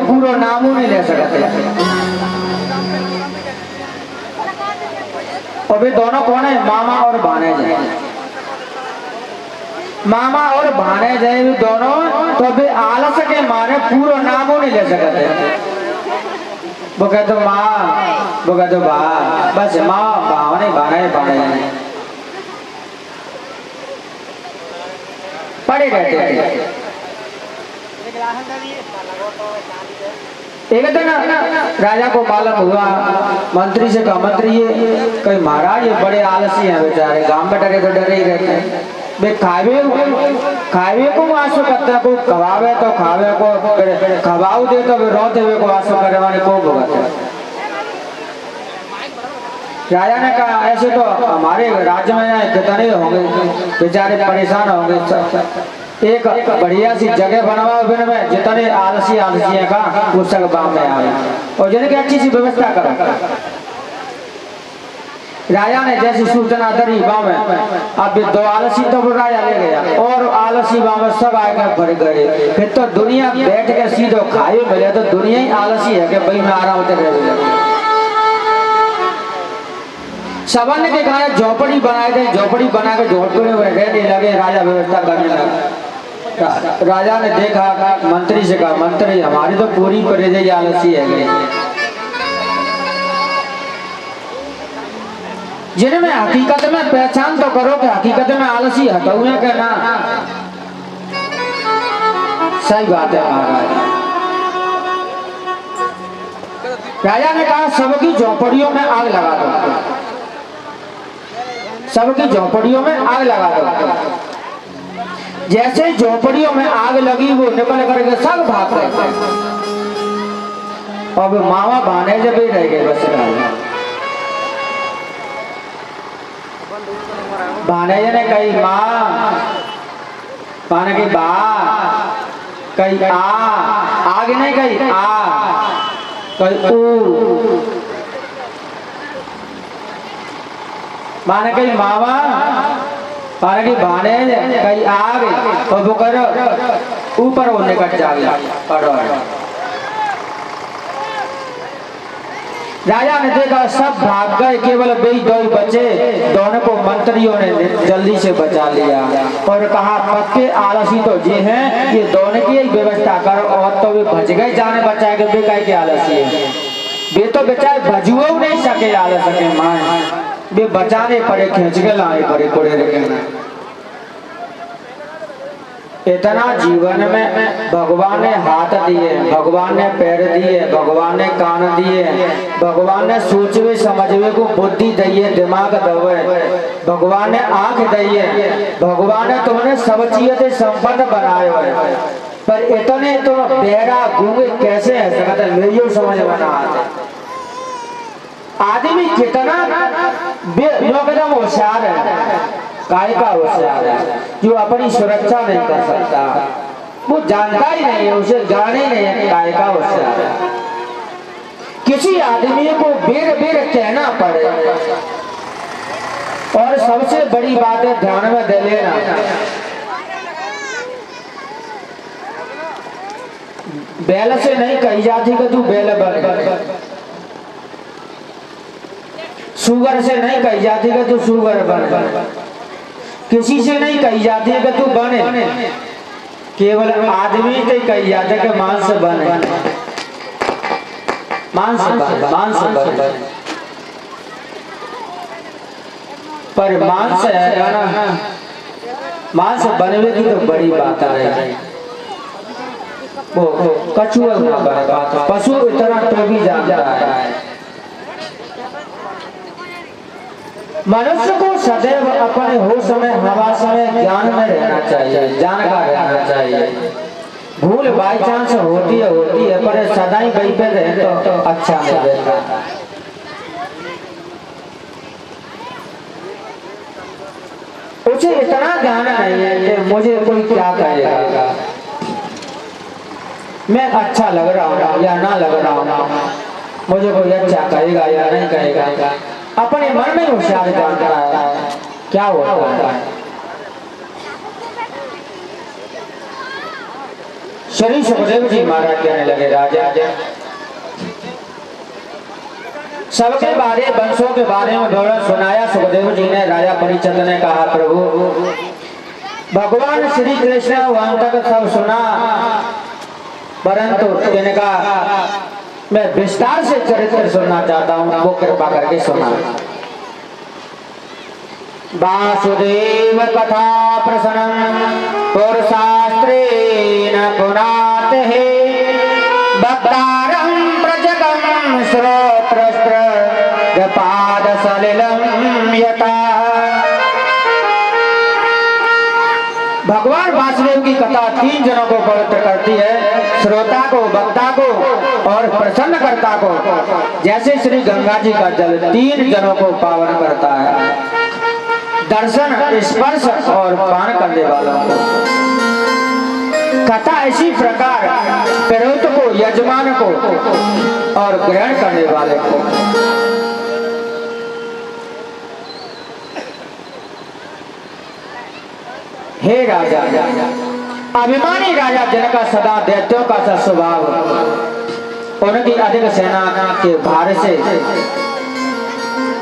पूरा नामो नहीं ले सकते। और वे दोनों कौन है? मामा और भानेज। मामा और भानेज है वे दोनों, तो वे आलस के मारे पूरा नामो नहीं ले सकते। वो कहते माँ, वो कहते बा, बस माँ भावने भाने भाने पड़े रहते थे। एक दिन राजा को मालूम हुआ, मंत्री से कहा मंत्री ये कहीं महाराज ये बड़े आलसी हैं बेचारे, गांव में डरे तो डरे ही रहते हैं। वे खावे को आंसू करते हैं, को खवावे तो खावे को खवाऊ दे तो वे रोते हुए को आंसू करवाने को भुगते। राजा ने कहा ऐसे तो हमारे राज्य में कितने होंगे बेचारे परेशान होंगे, एक बढ़िया सी जगह बनवाओ फिर में जितने आलसी है का वो सब गाँव में आए और जिनकी अच्छी सी व्यवस्था करो। राजा ने जैसी सूचना दरी गाँव में, अब 2 आलसी तो राजा ले गया और आलसी गाँव में सब आके भर गए। फिर तो दुनिया बैठ के सीधो खाए मिले तो दुनिया ही आलसी है कि भाई में आराम होते रह। सबन के कहा झोपड़ी बनाए थे, झोपड़ी बना के झोपड़ी में रहने लगे, राजा व्यवस्था करने लगा। राजा ने देखा, मंत्री से कहा मंत्री हमारी तो पूरी प्रजा आलसी है, जिनमें हकीकत में पहचान तो करो कि हकीकत में आलसी हटाऊ है क्या ना। सही बात है महाराज। राजा ने कहा सबकी झोपड़ियों में आग लगा दो, सबकी झोपड़ियों में आग लगा दो। जैसे झोपड़ियों में आग लगी वो निकल करके सब भाग गए। अब मामा भाने जब ही रह गए बस। भानेज ने कही माँ, भाने की बा कही आगे नहीं कही कही ऊ, माने कही मामा, भाने की भानेज कही आगे और वो करो ऊपर वो निकट जाएगा पड़ो। राजा ने देखा सब भाग गए, केवल वे 2 बचे। दोनों को मंत्रियों ने जल्दी से बचा लिया और कहा पक्के आलसी तो ये हैं, ये दोनों की ही व्यवस्था करो। और तो वे भज गए जाने बचाए के बेकाय के आलसी है, वे तो बेचारे भजुओ नहीं सके आलस के माए, वे बचाने पड़े, खींच के लाए पड़े कोड़े रखे। इतना जीवन में भगवान ने हाथ दिए, भगवान ने पैर दिए, भगवान ने कान दिए, भगवान ने सोचवे समझवे को बुद्धि दिए, दिमाग दवे, भगवान ने आंख दिए, भगवान ने तुम्हें सब चीजें संपन्न बनाए हुए, पर इतने तो बेरा गूंगे कैसे है सकते, मेरी समझ बना आते। आदमी कितना एकदम होशियार है, काय का होशियार है, जो अपनी सुरक्षा नहीं कर सकता, वो जानता ही नहीं है, उसे जाने नहीं है काय का होशियार है। किसी आदमी को बेर बेर कहना पड़े। और सबसे बड़ी बात है ध्यान में दे लेना, बैल से नहीं कही जाती कि तू बैल बन, शुगर से नहीं कही जाती कि तू शुगर बन, किसी से नहीं कही जाती है कि तू बने, केवल आदमी से कही जाती है कि मांस बने, मांस बने। पर मांस है ना, मांस बनने की तो बड़ी बात है, वो कछुआ ना बने बात, पशु इतना तो भी जानता है। मनुष्य को सदैव अपने होश में, हवास में, ज्ञान में रहना चाहिए, जानकार रहना चाहिए। भूल बाई चांस होती है पर सदा ही वही पे रहे तो अच्छा नहीं रहता। उसे इतना ज्ञान नहीं है कि मुझे कोई क्या कहेगा, मैं अच्छा लग रहा हूँ या ना लग रहा हूँ, मुझे कोई अच्छा कहेगा या नहीं कहेगा। अपने मन में होशियार जानता है क्या होता है। श्री सुखदेव जी महाराज कहने लगे, राजा सबके बारे वंशों के बारे में विवरण सुनाया। सुखदेव जी ने, राजा परीक्षित ने कहा, प्रभु भगवान श्री कृष्ण वहां तक सब सुना, परंतु इनका मैं विस्तार से चरित्र सुनना चाहता हूँ, वो कृपा करके सुना। वासुदेव कथा प्रसन्नं पुरुषास्त्रेण पुनाते भक्तारं प्रजगं श्रोत्रस्त्र पादसलिलं यथा। भगवान वासुदेव की कथा 3 जनों को पवित्र करती है, श्रोता को, वक्ता को और प्रसन्नकर्ता को, जैसे श्री गंगा जी का जल 3 जनों को पावन करता है, दर्शन, स्पर्श और पान करने वालों को। कथा इसी प्रकार प्रेरित को, यजमान को और ग्रहण करने वाले को। हे राजा, अभिमानी राजा जिनका सदा दैत्यों का सा स्वभाव, उनकी अधिक सेना के भार से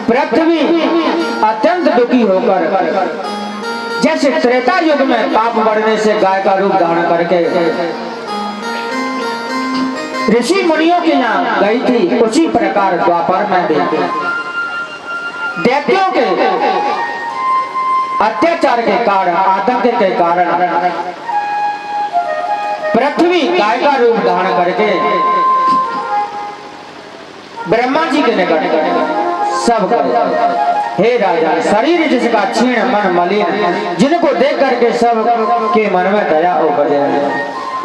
पृथ्वी अत्यंत दुखी होकर, जैसे त्रेता युग में पाप बढ़ने से गाय का रूप धारण करके ऋषि मुनियों के यहाँ गई थी, उसी प्रकार द्वापर में भी दैत्यों के अत्याचार के कारण, आतंक के कारण पृथ्वी गाय का रूप धारण करके ब्रह्मा जी के निकट सब हे राजा, शरीर जिसका क्षीण मन मलिन, जिनको देख करके सब के मन में दया उपजे।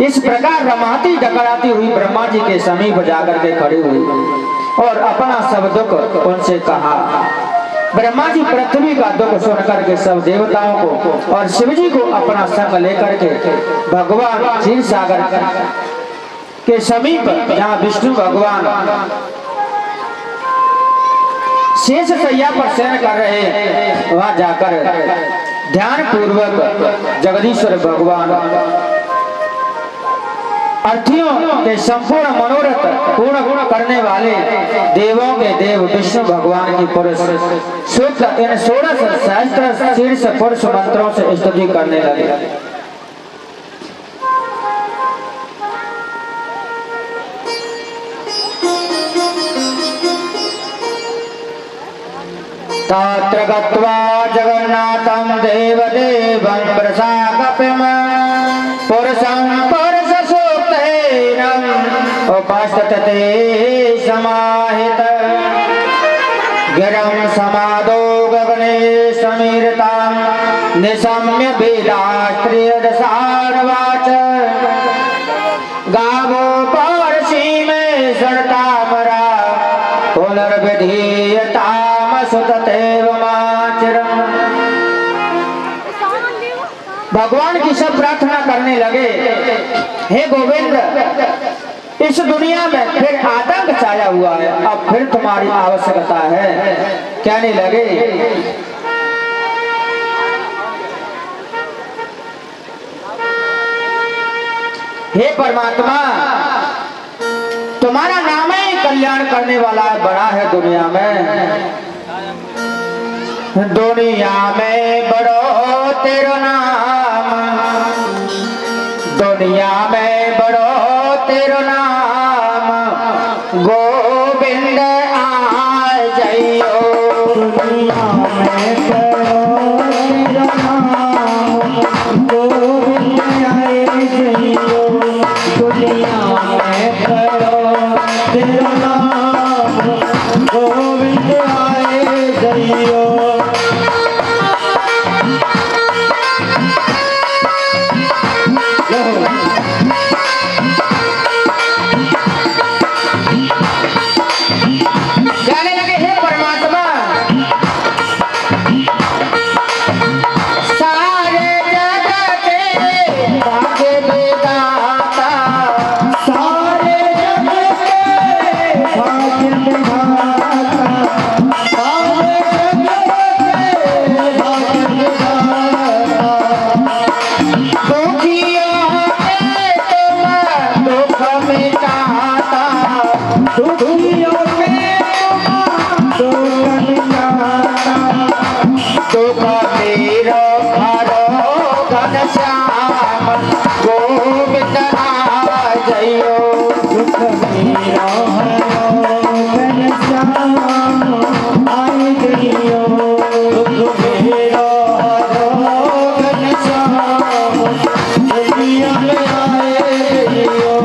इस प्रकार रमाती डकराती हुई ब्रह्मा जी के समीप जाकर के खड़ी हुई और अपना सब दुख उनसे कहा। ब्रह्मा जी पृथ्वी का दुख सुन करके सब देवताओं को और शिव जी को अपना संग लेकर के भगवान क्षीर सागर के समीप, जहाँ विष्णु भगवान शेष शैया पर शयन कर रहे हैं, वहां जाकर ध्यान पूर्वक जगदीश्वर भगवान अर्थियों के संपूर्ण मनोरथ पूर्ण करने वाले देवों के देव विष्णु भगवान की पुरुष सूक्त इन 16 सहस्त्र शीर्ष पुरुष मंत्रों से स्तुति करने लगे। तत्र गत्वा जगन्नाथं देवदेवं प्रसाकपिं पुरुषं पुरुषसूक्तेन उपास्तते समाहित गिरं समादो गगने समीरतां निशम्य वेदास्त्रियदशार्वाच गावो पारसी में सड़तामरा पुनर्विधीयतामसुततेवमाचरम्। भगवान की सब प्रार्थना करने लगे, हे गोविंद, इस दुनिया में फिर आतंक छाया हुआ है, अब फिर तुम्हारी आवश्यकता है। कहने लगे, हे परमात्मा, तुम्हारा नाम ही कल्याण करने वाला है, बड़ा है दुनिया में। दुनिया में बड़ो तेरो नाम, दुनिया में बड़ो तेरो नाम, गोविंद आ जाइयो। दुनिया में बड़ो तेरो नाम, गोविंद आए जाइयो। दुनिया में बड़ो तेरो नाम, गोविंद आए जाइयो। श्याम गोविंद आ जइयो दुख मेरा हरो घनश्याम आए जइयो दुख मेरा हरो घनश्याम दुनिया में आए जइयो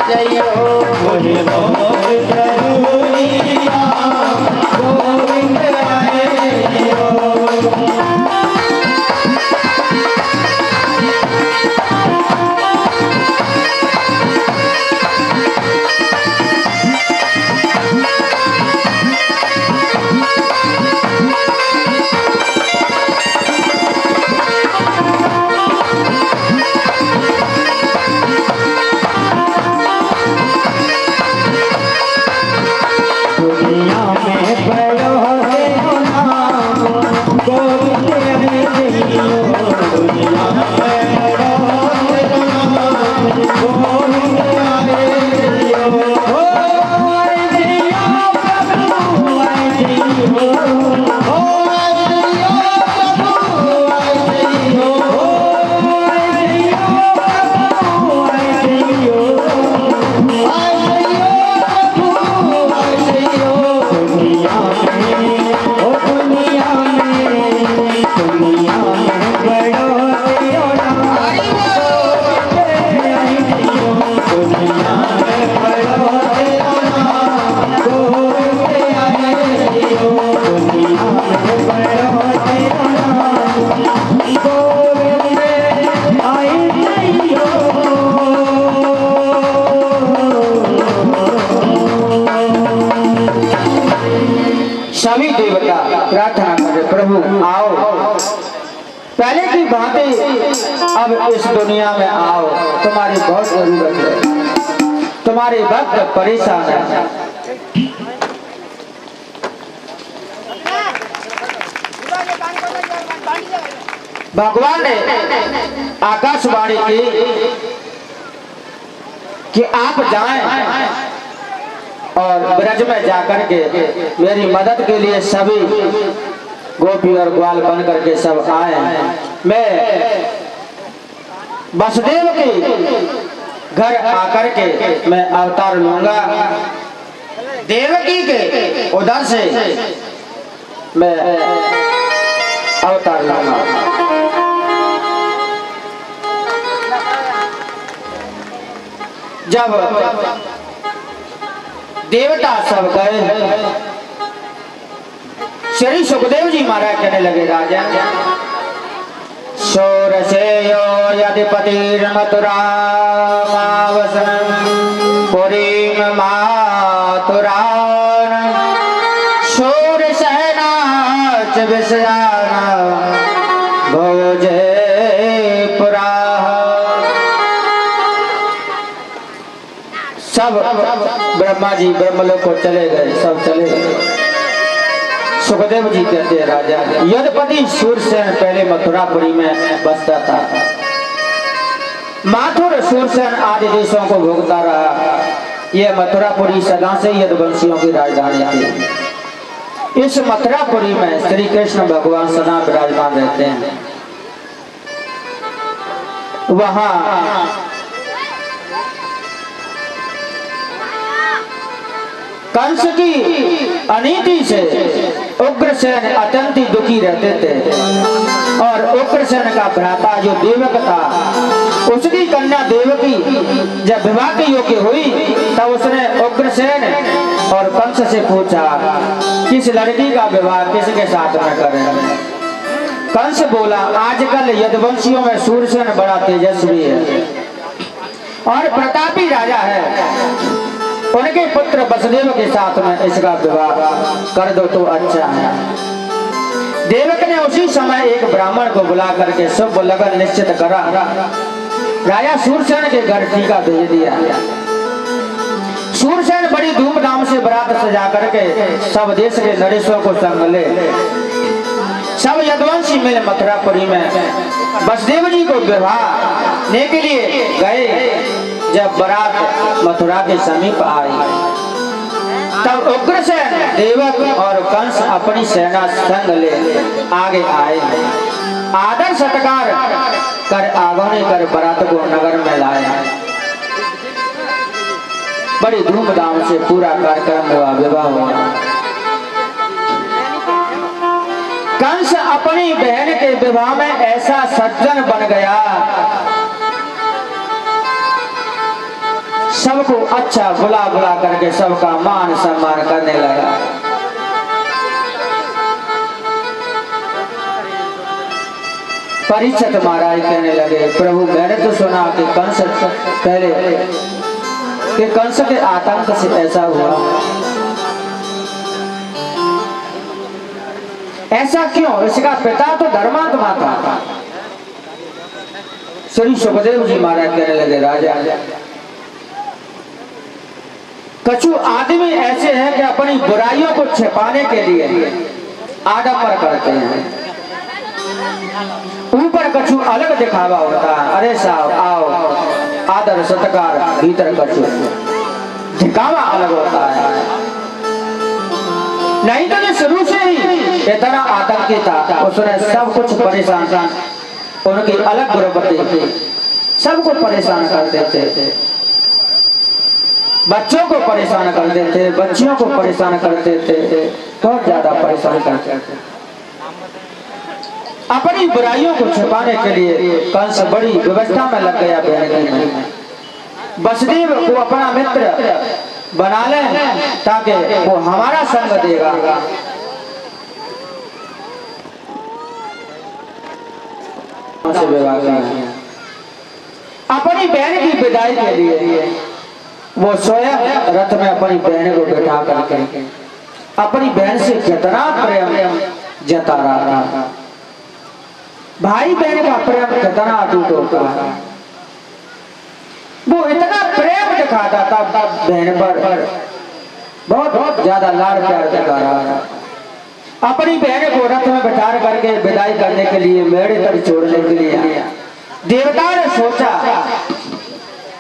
जइयो मोहि मोर जरूरिया गोविंद आइयो। सभी देवता प्रार्थना करे प्रभु आओ, पहले की भांति अब इस दुनिया में आओ, तुम्हारी बहुत जरूरत है, तुम्हारे भक्त परेशान है। भगवान ने आकाशवाणी की कि आप जाएं और ब्रज में जाकर के मेरी मदद के लिए सभी गोपी और ग्वाल बन करके सब आए। मैं वसुदेव के घर आकर के मैं अवतार लूंगा, देवकी के उधर से मैं अवतार लूंगा। जब देवता सब गए, श्री सुखदेव जी महाराज कहने लगे राजा शोरसेयो यदिपतिर्मथुरा मावसनं पुरीं मातुरान शोरसेनाच विषयान भोजे पुरा। सब ब्रह्मा जी ब्रह्मलोक को चले गए, सब चले गए। सुखदेव जी कहते हैं राजा यदुपति सूरसेन पहले मथुरापुरी में बसता था, माथुर सूरसेन आदि देशों को भोगता रहा। यह मथुरापुरी सदा से यदुवंशियों की राजधानी थी। इस मथुरापुरी में श्री कृष्ण भगवान सदा विराजमान रहते हैं। वहां कंस की अनीति से उग्रसेन अत्यंत दुखी रहते थे और उग्रसेन का भ्राता जो देवक था, उसकी कन्या देवकी जब विवाह के योग्य हुई तब उसने उग्रसेन और कंस से पूछा किस लड़की का विवाह किसके साथ में करें। कंस बोला आजकल यदुवंशियों में सूरसेन बड़ा तेजस्वी है और प्रतापी राजा है, उनके पुत्र वसुदेव के साथ में इसका विवाह कर दो तो अच्छा है। देवक ने उसी समय एक ब्राह्मण को बुला करके शुभ लगन निश्चित करा। राजा सूरसेन के घर टीका भेज दिया। सूरसेन बड़ी धूमधाम से बारात सजा करके सब देश के नरेशों को संग ले सब यदुवंशी मिले मथुरापुरी में वसुदेव जी को विवाह ने के लिए गए। जब बारात मथुरा के समीप आई तब उग्रसेन देवक और कंस अपनी सेना संग ले आगे आए। आदर सत्कार कर आगोनी कर बारात को नगर में लाया। बड़ी धूमधाम से पूरा कार्यक्रम हुआ, विवाह हुआ। कंस अपनी बहन के विवाह में ऐसा सज्जन बन गया सबको अच्छा बुला बुला करके सबका मान सम्मान करने लगा। परीक्षित महाराज कहने लगे, प्रभु मैंने तो सुना कि कंस पहले कि कंस के आतंक से ऐसा हुआ, ऐसा क्यों? इसका पिता तो धर्मात्मा था। श्री सुखदेव जी महाराज कहने लगे, राजा कछु आदमी ऐसे हैं कि अपनी बुराइयों को छिपाने के लिए आडंबर करते हैं, ऊपर कछु अलग दिखावा होता है। अरे साहब आओ, आदर सत्कार, भीतर कछु दिखावा अलग होता है। नहीं तो शुरू से ही इतना आतंकी था, उसने सब कुछ परेशान, उनकी अलग गुरुपति सबको परेशान कर देते थे, बच्चों को परेशान कर देते, बच्चियों को परेशान कर देते, बहुत ज्यादा परेशान करते थे। अपनी बुराइयों को छिपाने के लिए कंस बड़ी व्यवस्था में लग गया। बहन वसुदेव को अपना मित्र बना ले ताकि वो हमारा संग देगा। अपनी बहन की विदाई के लिए वो स्वयं रथ में अपनी बहन को बैठा करके अपनी बहन से कितना प्रेम जता रहा था। भाई बहन का प्रेम कितना अटूट होता है। वो इतना प्रेम दिखाता था बहन पर, बहुत ज्यादा लाड़ प्यार दिखा रहा था। अपनी बहन को रथ में बैठा करके विदाई करने के लिए मेरे तक छोड़ने के लिए देवता ने सोचा,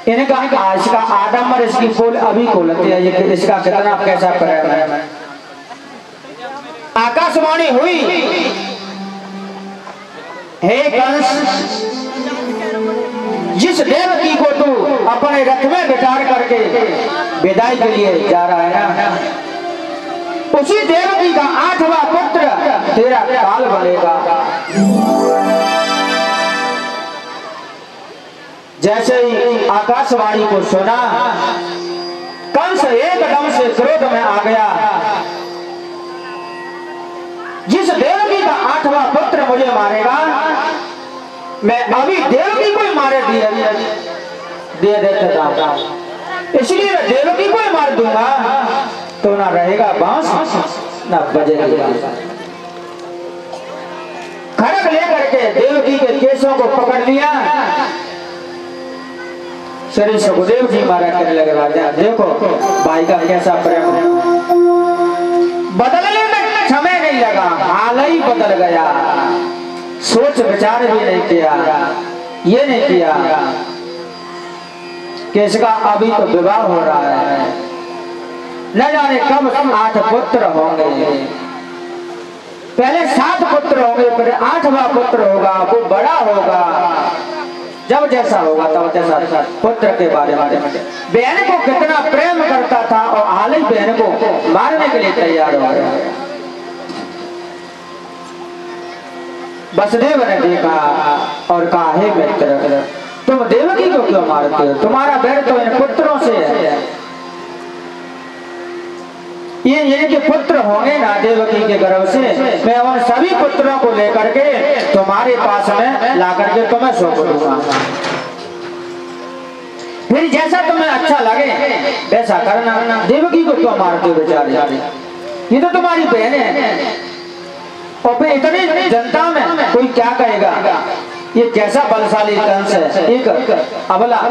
इनका इसका आडंबर, इसकी फूल अभी खोलते हैं, इसका कितना कैसा प्रेम है। आकाशवाणी हुई, हे कंस, जिस देवकी को तू अपने रथ में बिठार करके विदाई के लिए जा रहा है ना, उसी देवकी का 8वां पुत्र तेरा काल बनेगा। जैसे ही आकाशवाणी को सुना, कंस एकदम से क्रोध में आ गया। जिस देवकी का 8वां पुत्र मुझे मारेगा, मैं अभी देवकी को ही मारे दे देता था, इसलिए मैं देवकी को ही मार दूंगा तो ना रहेगा बांस ना बजेगा। खड़ग लेकर के देवकी के केसों को पकड़ लिया। श्री सुखदेव जी महाराज कहने लगे, राजा देखो भाई का कैसा प्रेम है। बदलने में समय नहीं लगा, हाल ही बदल गया। सोच विचार भी नहीं किया, ये नहीं किया कि इसका अभी तो विवाह हो रहा है, न जाने कब 8 पुत्र होंगे। पहले 7 पुत्र होंगे, फिर 8वां पुत्र होगा, वो बड़ा होगा। जब जैसा होगा तब जैसा पुत्र के बारे में बहन को कितना प्रेम करता था और हाल ही बहन को मारने के लिए तैयार हो गया। वसुदेव ने देखा और कहा, हे मित्र, तुम देवकी को क्यों मारते हो? तुम्हारा बैर तो इन पुत्रों से है। ये इनके पुत्र होंगे ना देवकी के गर्भ से, मैं उन सभी पुत्रों को लेकर के तुम्हारे पास में ला करके तुम्हें सौंप दूंगा। फिर जैसा तुम्हें अच्छा लगे वैसा करना। देवकी को क्यों मारते हो बेचारे? ये तो तुम्हारी बहन है। और फिर इतनी जनता में कोई क्या कहेगा, ये कैसा बलशाली कंस है, एक अबला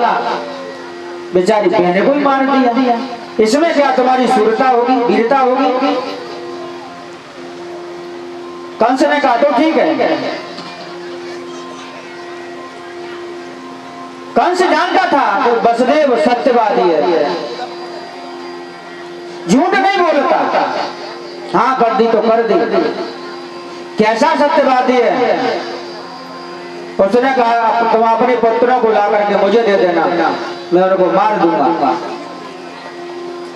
बेचारी बहन को ही मार दिया। इसमें क्या तुम्हारी शूरता होगी, वीरता होगी? कंस ने कहा तो ठीक है। कंस जानता था तो वसुदेव सत्यवादी है, झूठ नहीं बोलता। हाँ कर दी तो कर दी। कैसा सत्यवादी है? उसने कहा तुम अपने पुत्रों को ला करके मुझे दे देना, मैं उनको मार दूंगा।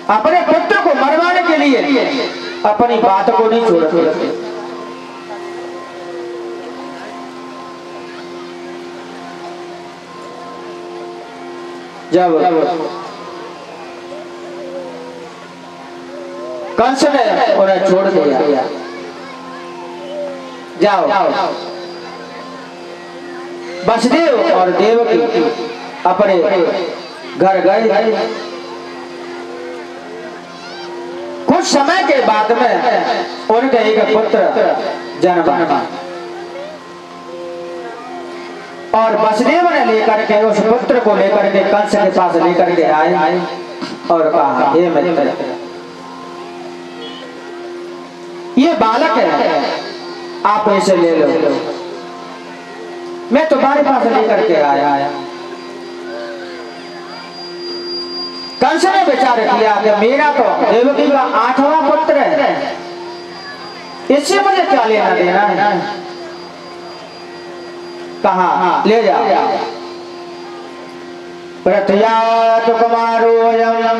अपने पुत्र को मरवाने के लिए अपनी बात को नहीं छोड़ते। जब कंस ने उन्हें छोड़ दिया। जाओ। वसुदेव और देवकी अपने घर गए। कुछ समय के बाद में उनके एक पुत्र जन्मा और वसुदेव ने लेकर के उस पुत्र को लेकर के कंस के पास लेकर के आए और कहा, हे मित्र, ये बालक है, आप इसे ले लो, मैं तुम्हारे पास लेकर के आया। कंस ने विचार किया कि मेरा तो देवकी का 8वां पुत्र है, इससे मुझे क्या लेना देना है। कहा, ले जाओ। प्रत्यात कुमारोऽयं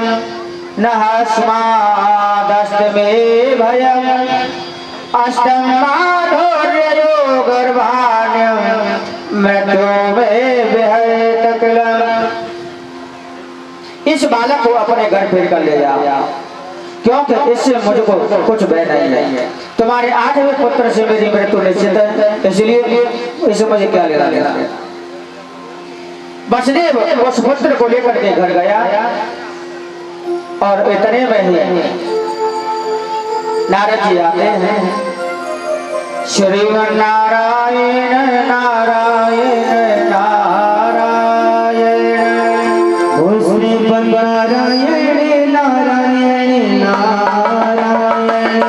न स्मादस्तमे भयम् अष्टम माधुर्यो गर्भाण्यं मृत्यु में विहत किलम्। इस बालक को अपने घर फिर कर ले जाओ, क्योंकि इससे मुझको कुछ भय नहीं है। तुम्हारे 8वें पुत्र से मेरी मृत्यु निश्चित है, इसलिए इसे मुझे क्या लेना देना। वसुदेव उस पुत्र को लेकर के घर गया और इतने में ही नारद जी आते हैं। श्रीमन नारायण नारायण नारायण, श्रीमन नारायण नारायण नारायण,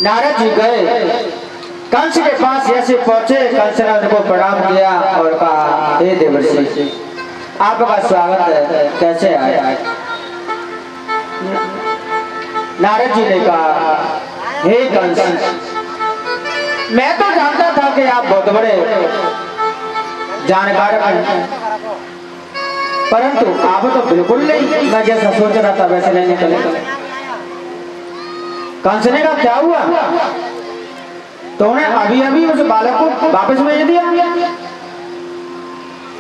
नारद जी गए कंस के पास, ऐसे पहुंचे। कंस ने उनको प्रणाम किया और कहा, हे देवर्षि, आपका स्वागत है, कैसे आए। नारद जी ने कहा, हे कंस, मैं तो जानता था कि आप बहुत बड़े जानकार हैं, परंतु आप तो बिल्कुल नहीं, मैं जैसा सोच रहा था वैसे नहीं निकले। कंस ने कहा, क्या हुआ। तो उन्हें अभी अभी उस बालक को वापस भेज दिया।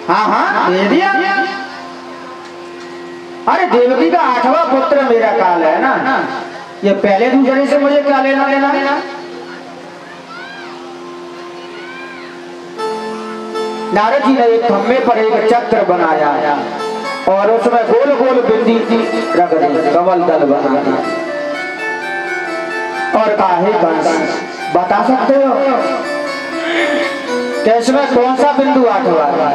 हाँ भेज दिया। अरे देवकी का 8वां पुत्र मेरा काल है ना, ये पहले दूसरे से मुझे क्या लेना देना। नारद जी ने एक खम्भे पर एक चक्र बनाया और उसमें गोल गोल बिंदी रख दी, कमल दल बना दिया और कहा, हे कंस, बता सकते हो कि इसमें कौन सा बिंदु 8वां है।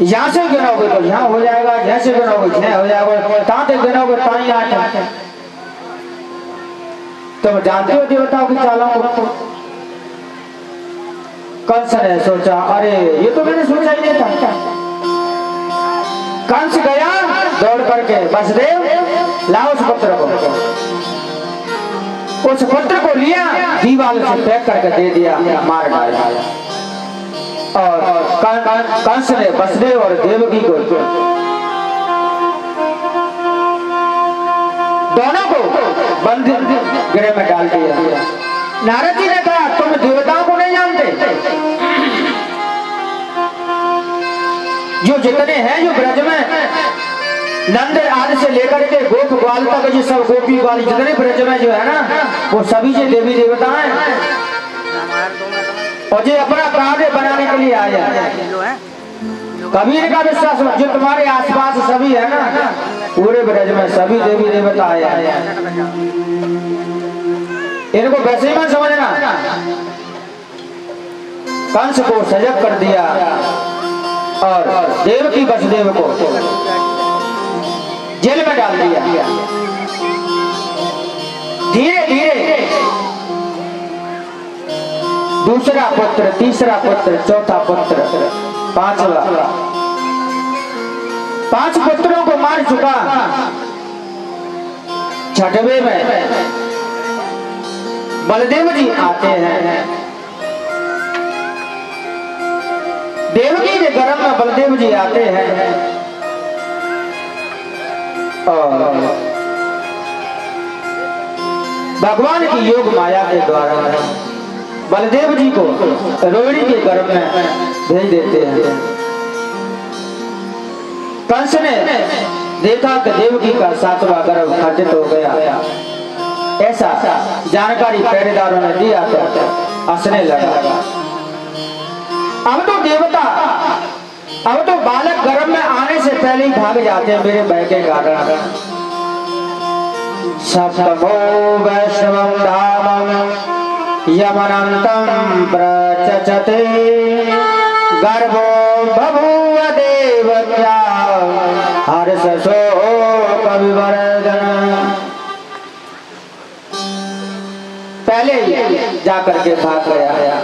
यहाँ से गिनोगे तो यहाँ हो जाएगा, जैसे गिनोगे छह हो जाएगा, कहाँ से गिनोगे ताई 8। तुम जानते हो देवताओं की चालों को। कंस ने सोचा अरे ये तो मैंने सोचा ही नहीं था। कंस गया दौड़ करके वसुदेव लाओ उस पत्र को, उस पत्र को लिया, दीवार से फेंक करके दे दिया, मार डाला। और कंस ने वसुदेव और देवकी को दोनों को बंद गृह में डाल दिया। नारद जी ने कहा तुम देवताओं को नहीं जानते, जो जितने हैं जो ब्रज में नंद आदि से लेकर के गोप ग्वाल तक जो सब गोपी ग्वाल जितने ब्रज में जो है ना वो सभी जो देवी देवता हैं और जो अपना कार्य बनाने के लिए आए हैं। कबीर का विश्वास जो तुम्हारे आसपास सभी है ना पूरे ब्रज में सभी देवी देवता आए हैं, इनको वैसे ही मत समझना। कंस को सजग कर दिया और देवकी वसुदेव को जेल में डाल दिया। धीरे धीरे दूसरा पुत्र, तीसरा पुत्र, चौथा पुत्र, पांचवा, 5 पुत्रों को मार चुका। छठवें में बलदेव जी आते हैं। देवकी के गर्भ में बलदेव जी आते हैं और भगवान की योग माया के द्वारा बलदेव जी को रोहिणी के गर्भ में भेज देते हैं। कंस ने देखा कि देवकी का 7वां गर्भ खंडित हो गया, ऐसा जानकारी पहरेदारों ने दिया तो हंसने लगा। अब तो देवता, अब तो बालक गर्भ में आने से पहले ही भाग जाते हैं मेरे भय के कारण। सप्तमो वैष्णवं धामं यमनन्तं प्रचचते गर्भो बभूव देवत्या हर्षशोक विवर्धन। पहले ही जाकर के भाग गया।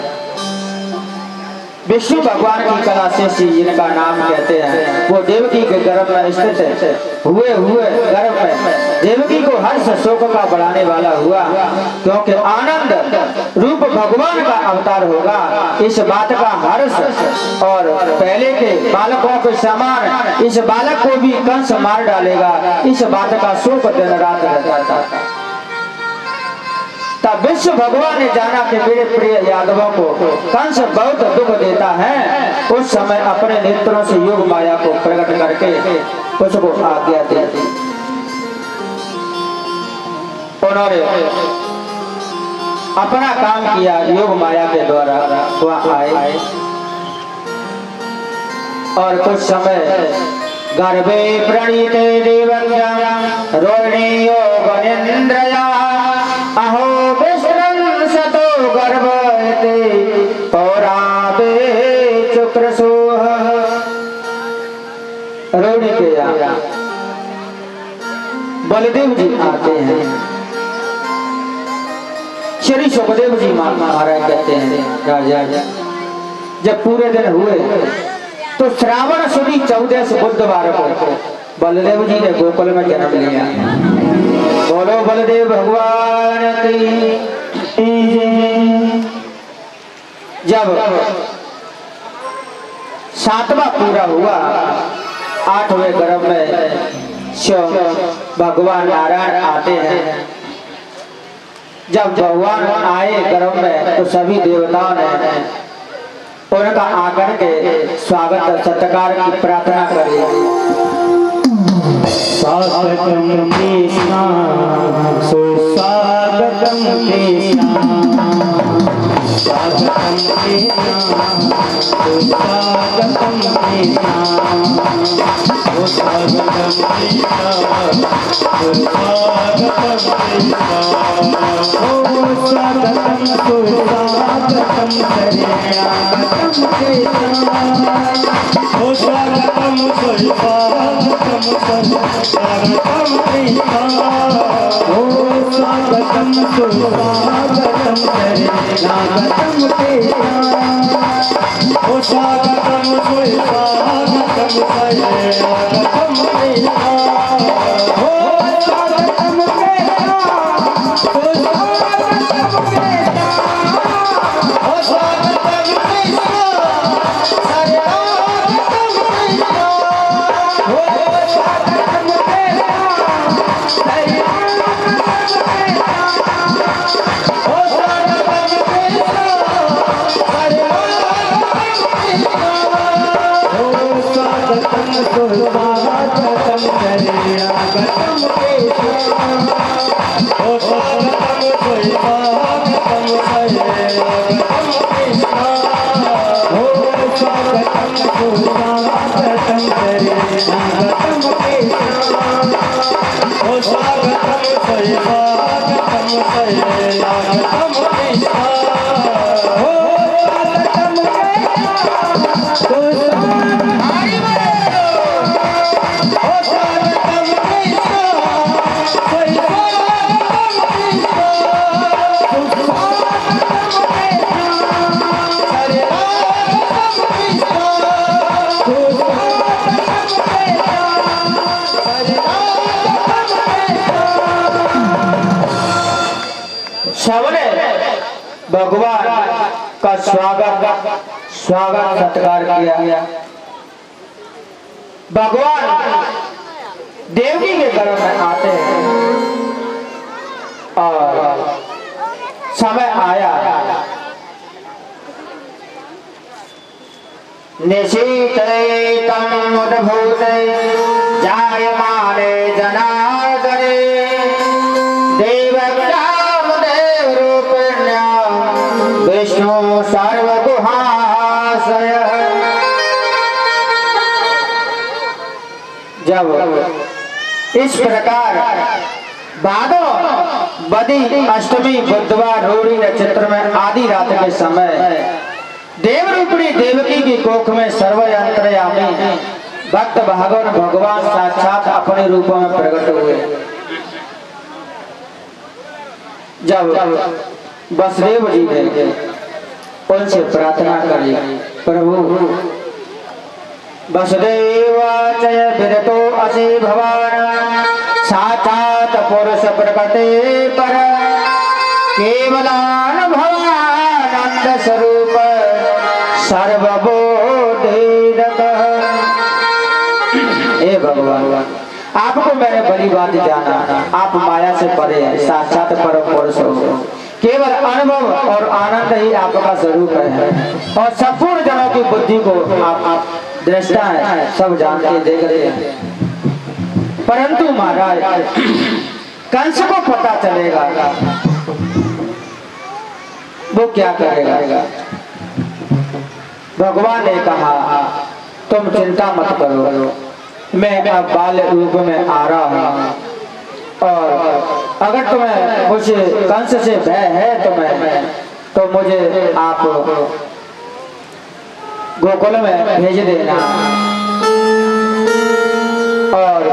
विष्णु भगवान की कला से जिनका नाम कहते हैं वो देवकी के गर्भ में स्थित है। हुए गर्भ में देवकी को हर्ष शोक का बढ़ाने वाला हुआ, क्योंकि आनंद रूप भगवान का अवतार होगा। इस बात का हर्ष और पहले के बालकों के समान इस बालक को भी कंस मार डालेगा, इस बात का शोक दिन रात रहता था। तब विश्व भगवान ने जाना कि मेरे प्रिय यादवों को कंस बहुत दुख देता है। उस समय अपने नेत्रों से योग माया को प्रकट करके उसको आज्ञा दे दी। उन्होंने अपना काम किया योग माया के द्वारा वहां आए और कुछ समय गर्भे प्रणीते देवज्ञा रोहिणी योगनिन्द्रया अहो विश्रम सतो गर्भते पौराबे चुक्रसोह। रोहिणी के यहाँ बलदेव जी आते हैं। श्री सुखदेव जी महाराज कहते हैं राजा जब पूरे दिन हुए तो श्रावण सुदी 14 बुधवार को बलदेव जी ने गोकुल में जन्म लिया। बोलो बलदेव भगवान की। जब 7वां पूरा हुआ 8वें गर्भ में शिव भगवान नारायण आते हैं। जब भगवान आए गर्भ में तो सभी देवताओं ने उनका आकर के स्वागत सत्कार की प्रार्थना करी। स्वागतम कृष्णा सुस्वागतम कृष्णा, स्वागतम कृष्णा सुस्वागतम कृष्णा, स्वागतम कृष्णा सुस्वागतम कृष्णा, स्वागतम सुस्वागतम स्वागतम करे आगतम के ओ स्वागतम सोई स्वागतम करे आगतम के ओ स्वागतम सोई स्वागतम करे आगतम के ओ स्वागतम सोई स्वागतम करे आगतम के सबने भगवान का स्वागत सत्कार किया। भगवान देवकी के घर में आते हैं और समय आया निशीते तन्मुद्भूते जायमाने जनार्दने विष्णु सर्वगुहाशय। जब इस प्रकार भादो बदी अष्टमी बुधवार रोहिणी नक्षत्र में आधी रात के समय देवरूपिणी देवकी की कोख में सर्वयंत्रयामी भक्त भगवान साक्षात अपने रूपों में प्रकट हुए। जब वसुदेव जी ने उनसे प्रार्थना करी, प्रभु वसुदेवाचय विरतो असि भवान साक्षात पुरुष प्रकटे पर केवलानुभवानंद स्वरूप सर्वबोधिरत। हे भगवान, आपको मैंने बड़ी बात जाना, आप माया से परे हैं, साक्षात परम पुरुष हो, केवल अनुभव और आनंद ही आपका स्वरूप है और संपूर्ण जनों की बुद्धि को आप दृष्टा है, सब जानते देख रहे हैं। परंतु महाराज कंस को पता चलेगा, वो क्या करेगा? भगवान ने कहा तुम चिंता मत करो, मैं अब बाल रूप में आ रहा हूँ और अगर तुम्हें मुझे कंस से भय है तो मुझे आप गोकुल में भेज देना और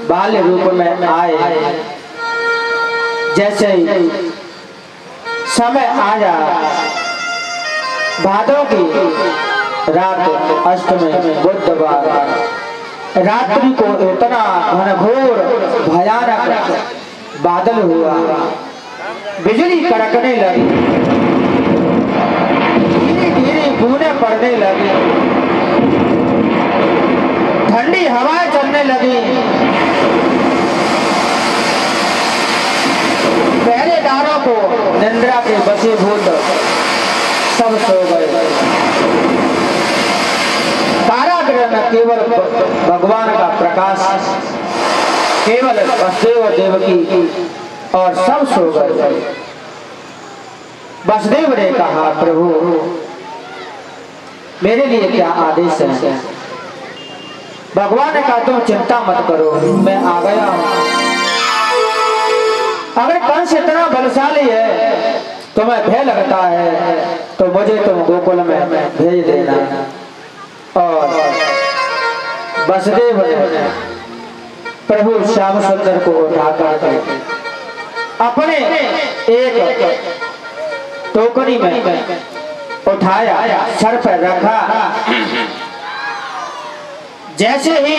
बाल्य रूप में आए। जैसे ही समय आ जा भादों की रात अष्टमी बुधवार रात्रि को इतना घनघोर भयानक बादल हुआ, बिजली कड़कने लगी, धीरे धीरे बूंदें पड़ने लगी, ठंडी हवाएं चलने लगी। पहरेदारों को निंद्रा के वशीभूत सब सो गए। कारागृह में केवल भगवान का प्रकाश, केवल वसुदेव देवकी और सब सो गए। वसुदेव ने कहा प्रभु मेरे लिए क्या आदेश है? भगवान ने कहा तुम चिंता मत करो, मैं आ गया हूं। अगर कंस इतना बलशाली है तुम्हें भय लगता है तो मुझे तुम गोकुल में भेज देना। और वसुदेव ने प्रभु श्याम सुंदर को उठा करके अपने एक टोकरी में उठाया, सर पर रखा। जैसे ही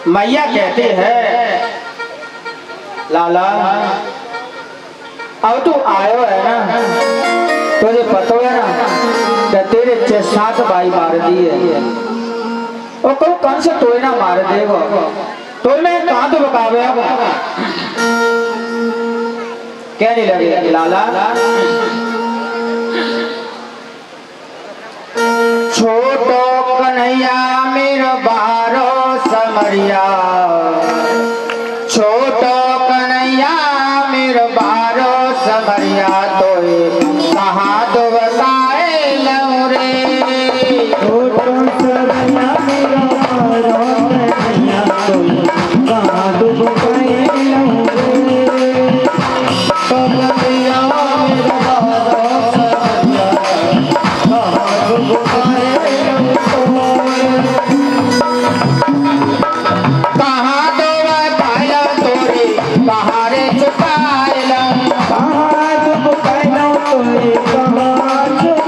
मैया कहते हैं लाला अब तू आयो है ना, तुझे पता है ना कि तेरे 6-7 भाई मार दिए और को कौन से तोय ना मार देगो तो मैं कहां तो बकावे। कहने लगे लाला छोटो कन्हैया मेरा बारो समरिया, छोटो कन्हैया मेरा बारो समरिया तोय कहाँ तो बताए लऊं रे। छोटो सरैया मेरा बारो कन्हैया तोय कहाँ तो बताए लऊं रे। कन्हैया मेरा बारो समरिया कहाँ तो बताए लऊं रे। कहाँ तो बताया तोरे कहारे छुपाए लऊं, कहाँ तो बताए लऊं तोय कहाँ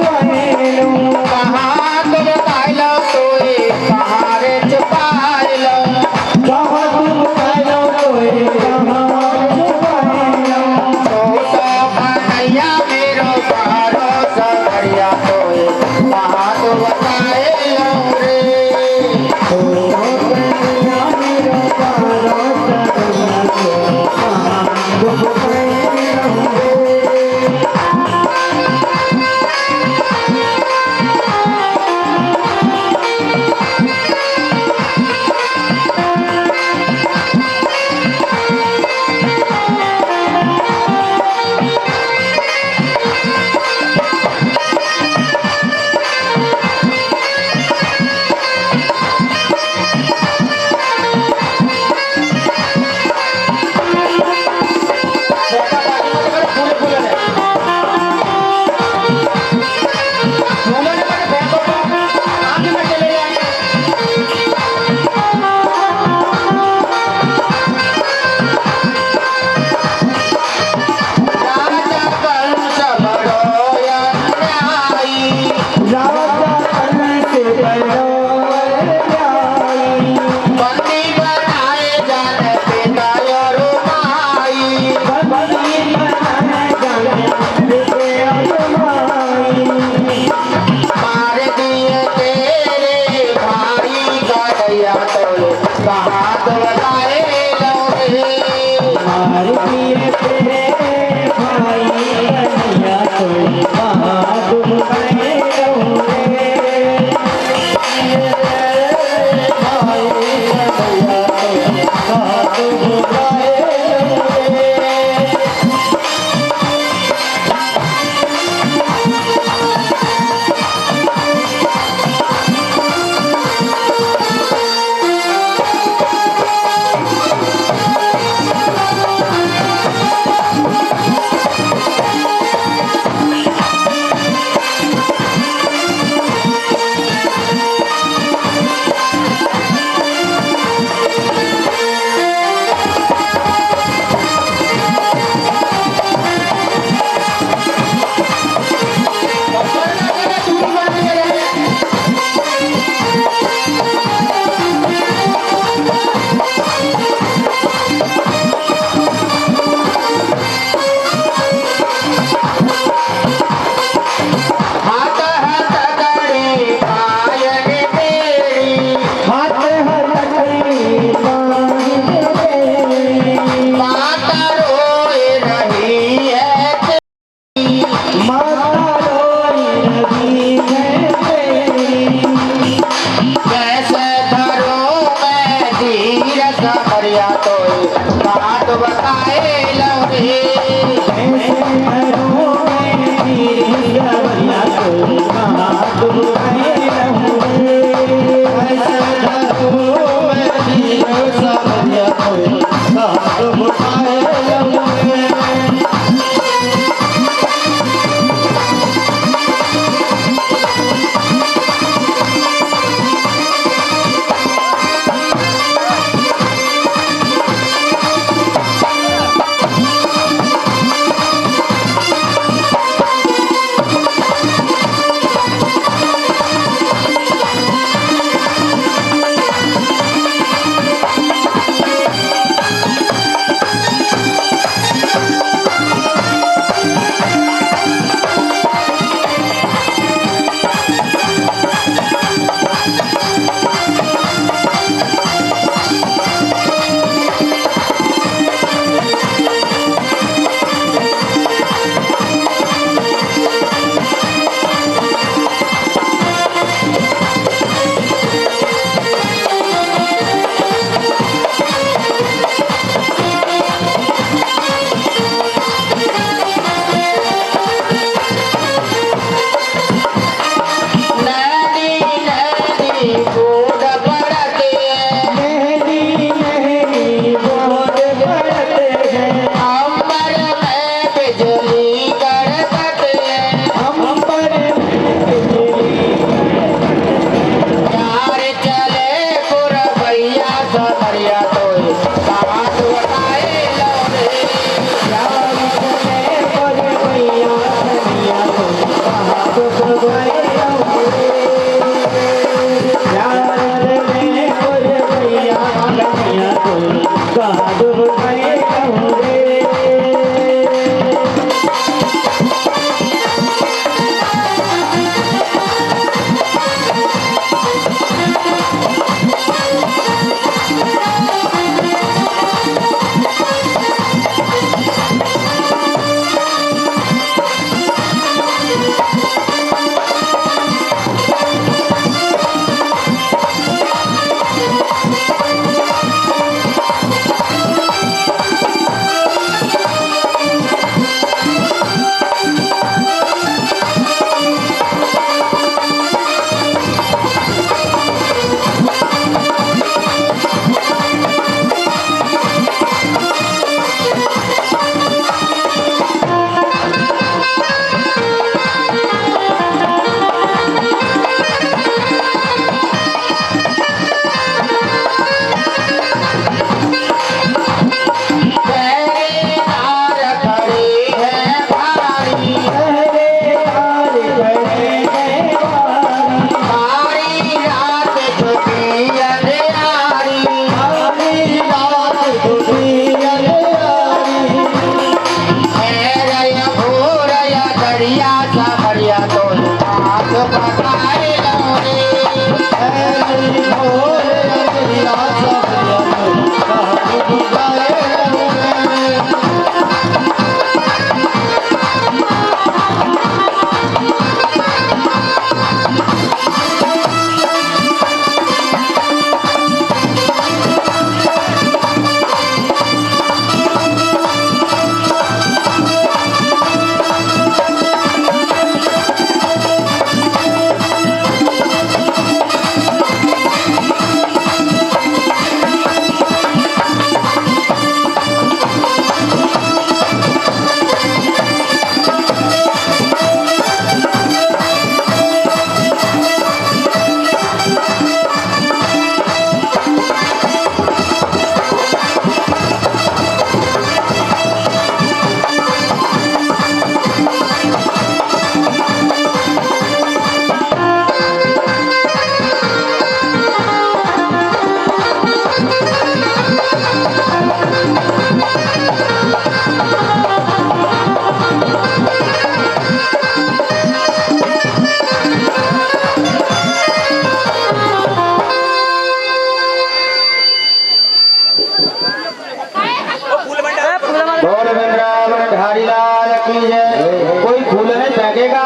लाल की जय। कोई फूल नहीं फेंकेगा,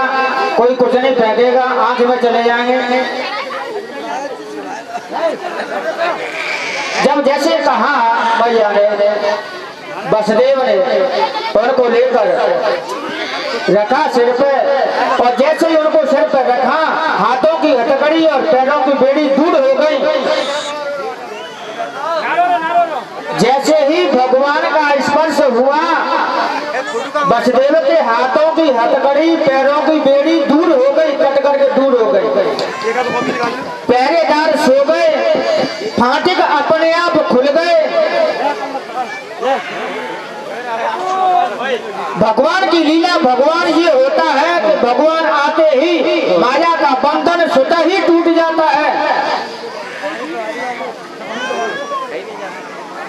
कोई कुछ नहीं फेंकेगा, आंख में चले जाएंगे। जब जैसे कहा मैया ने, वसुदेव ने पैर को लेकर रखा सिर पे, और जैसे ही उनको सिर पे रखा, हाथों की हथकड़ी और पैरों की बेड़ी दूर हो गई। जैसे ही भगवान का स्पर्श हुआ, वसुदेव के हाथों की हथकड़ी, पैरों की बेड़ी दूर हो गई, कट करके दूर हो गई। पहरेदार सो गए, फाटक अपने आप खुल गए। भगवान की लीला, भगवान ये होता है कि भगवान आते ही माया का बंधन स्वतः ही टूट जाता है।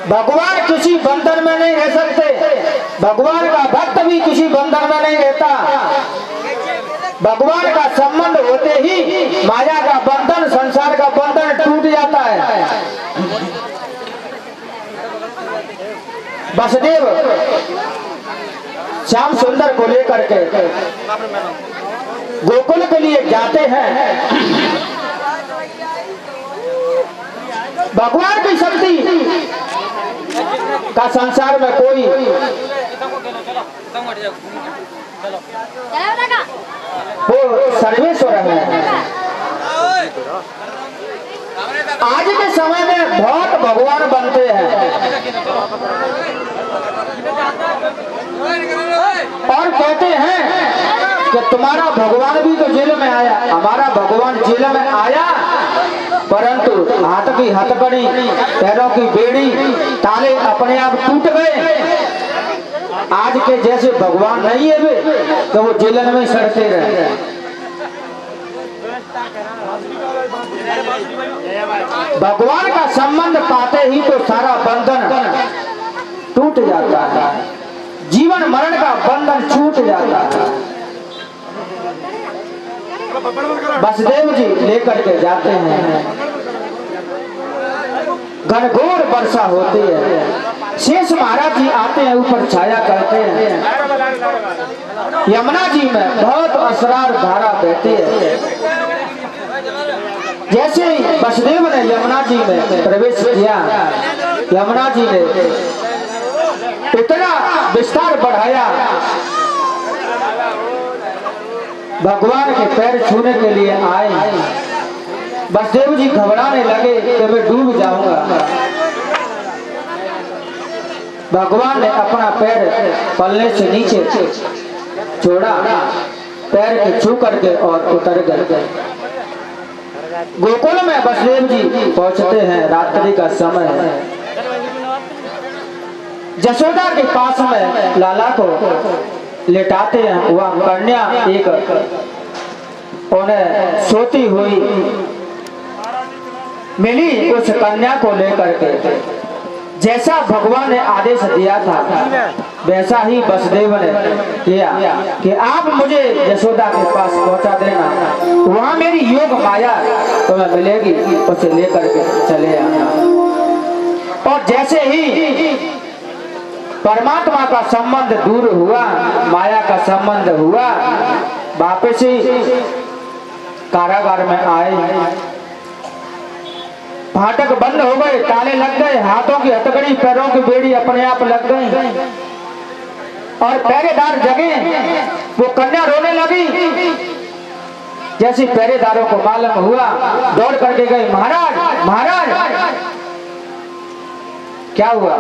भगवान किसी बंधन में नहीं रह सकते। भगवान का भक्त भी किसी बंधन में नहीं रहता। भगवान का संबंध होते ही माया का बंधन, संसार का बंधन टूट जाता है। वसुदेव श्याम सुंदर को लेकर के गोकुल के लिए जाते हैं। भगवान की शक्ति का संसार में कोई वो सर्वेश्वर है। आज के समय में बहुत भगवान बनते हैं और कहते हैं कि तुम्हारा भगवान भी तो जेल में आया। हमारा भगवान जेल में आया, परंतु हाथ की हथकड़ी, पैरों की बेड़ी, ताले अपने आप टूट गए। आज के जैसे भगवान नहीं है वे, तो वो जेल में सड़ते रहे। भगवान का संबंध पाते ही तो सारा बंधन टूट जाता है, जीवन मरण का बंधन छूट जाता है। वसुदेव जी लेकर के जाते हैं, घनघोर वर्षा होती है। शेष महाराज जी आते हैं, ऊपर छाया करते हैं। यमुना जी में बहुत असरार धारा बहती है। जैसे ही वसुदेव ने यमुना जी में प्रवेश किया, यमुना जी ने इतना विस्तार बढ़ाया, भगवान के पैर छूने के लिए आए। वसुदेव जी घबराने लगे कि मैं डूब जाऊंगा। भगवान ने अपना पैर पल्ले से नीचे छोड़ा, पैर के छू करके और उतर गए। गोकुल में वसुदेव जी पहुंचते हैं, रात्रि का समय है। जसोदा के पास में लाला को लेटाते हैं। वह कन्या एक उन्हें सोती हुई मिली। उस कन्या को लेकर के जैसा भगवान ने आदेश दिया था, वैसा ही वसुदेव ने किया कि आप मुझे यशोदा के पास पहुंचा देना, वहां मेरी योग माया तुम्हें मिलेगी, उसे लेकर के चले आना। और जैसे ही परमात्मा का संबंध दूर हुआ, माया का संबंध हुआ, वापस ही कारागार में आए। फाटक बंद हो गए, ताले लग गए, हाथों की हथकड़ी, पैरों की बेड़ी अपने आप लग गई और पहरेदार जगे। वो कन्या रोने लगी। जैसे पहरेदारों को मालूम हुआ, दौड़ करके गए, महाराज महाराज क्या हुआ?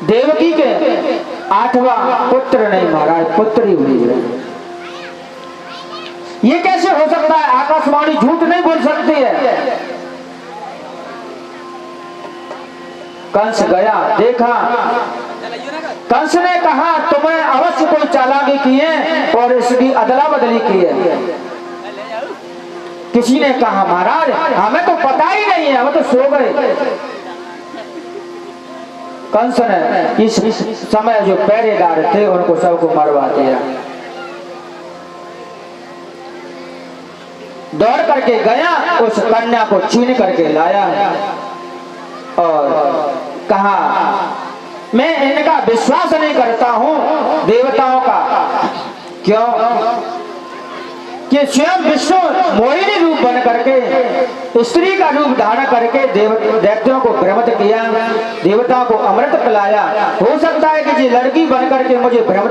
देवकी के 8वां पुत्र नहीं महाराज, पुत्री हुई है। ये कैसे हो सकता है? आकाशवाणी झूठ नहीं बोल सकती है। कंस गया, देखा, कंस ने कहा तुम्हें अवश्य कोई चालाकी की है और इसकी अदला बदली की है। किसी ने कहा महाराज हमें तो पता ही नहीं है, हम तो सो गए। कंस ने इस समय जो पहरेदार थे उनको सबको मरवा दिया। दौड़ करके गया, उस कन्या को छीन करके लाया और कहा मैं इनका विश्वास नहीं करता हूँ देवताओं का। क्यों कि स्वयं विष्णु मोहिनी रूप बन करके स्त्री का रूप धारण करके दैत्यों को भ्रमित किया, देवताओं को अमृत पिलाया। हो सकता है कि ये लड़की बन करके मुझे भ्रमित